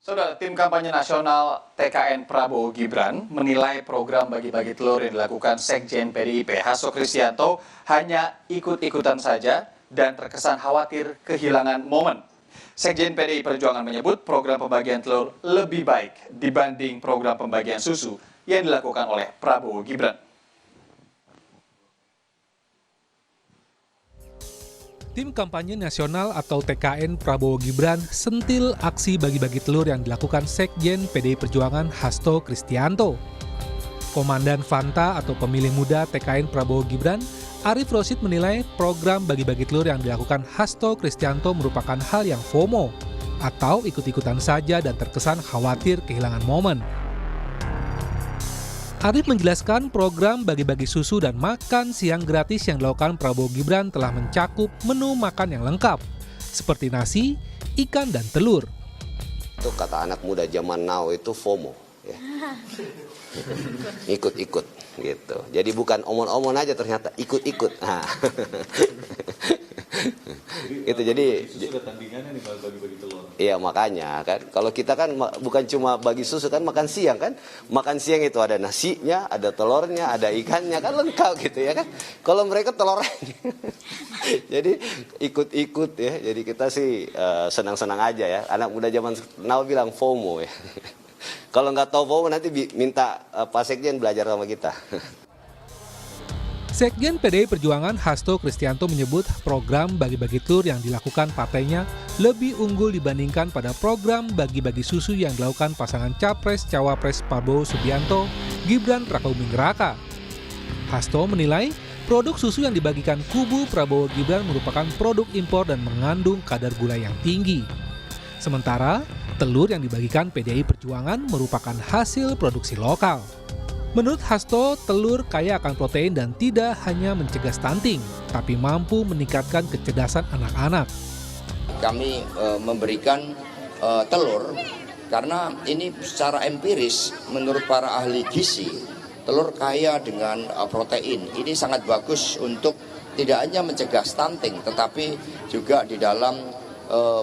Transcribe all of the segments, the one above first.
Saudara, tim kampanye nasional TKN Prabowo Gibran menilai program bagi-bagi telur yang dilakukan Sekjen PDIP Hasto Kristianto hanya ikut-ikutan saja dan terkesan khawatir kehilangan momen. Sekjen PDI Perjuangan menyebut program pembagian telur lebih baik dibanding program pembagian susu yang dilakukan oleh Prabowo Gibran. Tim kampanye nasional atau TKN Prabowo Gibran sentil aksi bagi-bagi telur yang dilakukan Sekjen PDI Perjuangan Hasto Kristianto. Komandan Fanta atau pemilih muda TKN Prabowo Gibran, Arief Rosid menilai program bagi-bagi telur yang dilakukan Hasto Kristianto merupakan hal yang FOMO atau ikut-ikutan saja dan terkesan khawatir kehilangan momen. Arief menjelaskan program bagi-bagi susu dan makan siang gratis yang dilakukan Prabowo Gibran telah mencakup menu makan yang lengkap, seperti nasi, ikan, dan telur. Itu kata anak muda zaman now itu FOMO. Ya. Ikut-ikut gitu. Jadi bukan omon-omon aja ternyata ikut-ikut. Nah. Itu jadi sudah tandingannya nih bagi-bagi telur. Iya makanya kan kalau kita kan bukan cuma bagi susu kan makan siang kan. Makan siang itu ada nasinya, ada telurnya, ada ikannya kan lengkap gitu ya kan. Kalau mereka telurnya. Jadi ikut-ikut ya. Jadi kita sih senang-senang aja ya. Anak muda zaman now bilang FOMO ya. Kalau nggak tahu FOMO nanti minta Pak Sekjen belajar sama kita. Sekjen PDI Perjuangan Hasto Kristianto menyebut program bagi-bagi telur yang dilakukan partainya lebih unggul dibandingkan pada program bagi-bagi susu yang dilakukan pasangan Capres-Cawapres Prabowo Subianto, Gibran Rakabuming Raka. Hasto menilai produk susu yang dibagikan kubu Prabowo Gibran merupakan produk impor dan mengandung kadar gula yang tinggi. Sementara, telur yang dibagikan PDI Perjuangan merupakan hasil produksi lokal. Menurut Hasto, telur kaya akan protein dan tidak hanya mencegah stunting, tapi mampu meningkatkan kecerdasan anak-anak. Kami memberikan telur karena ini secara empiris menurut para ahli gizi, telur kaya dengan protein. Ini sangat bagus untuk tidak hanya mencegah stunting, tetapi juga di dalam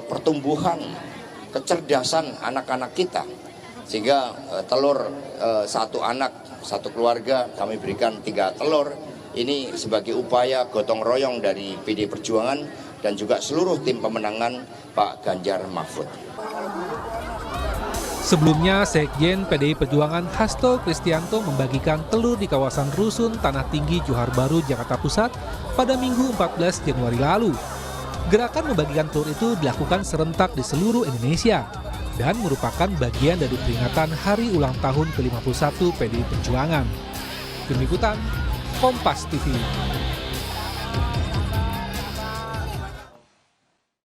pertumbuhan kecerdasan anak-anak kita. Sehingga telur satu anak, satu keluarga kami berikan 3 telur. Ini sebagai upaya gotong royong dari PDI Perjuangan dan juga seluruh tim pemenangan Pak Ganjar Mahfud. Sebelumnya, Sekjen PDI Perjuangan Hasto Kristianto membagikan telur di kawasan Rusun Tanah Tinggi Johar Baru, Jakarta Pusat pada Minggu 14 Januari lalu. Gerakan membagikan telur itu dilakukan serentak di seluruh Indonesia dan merupakan bagian dari peringatan Hari Ulang Tahun ke-51 PDI Perjuangan. Tim Liputan, Kompas TV.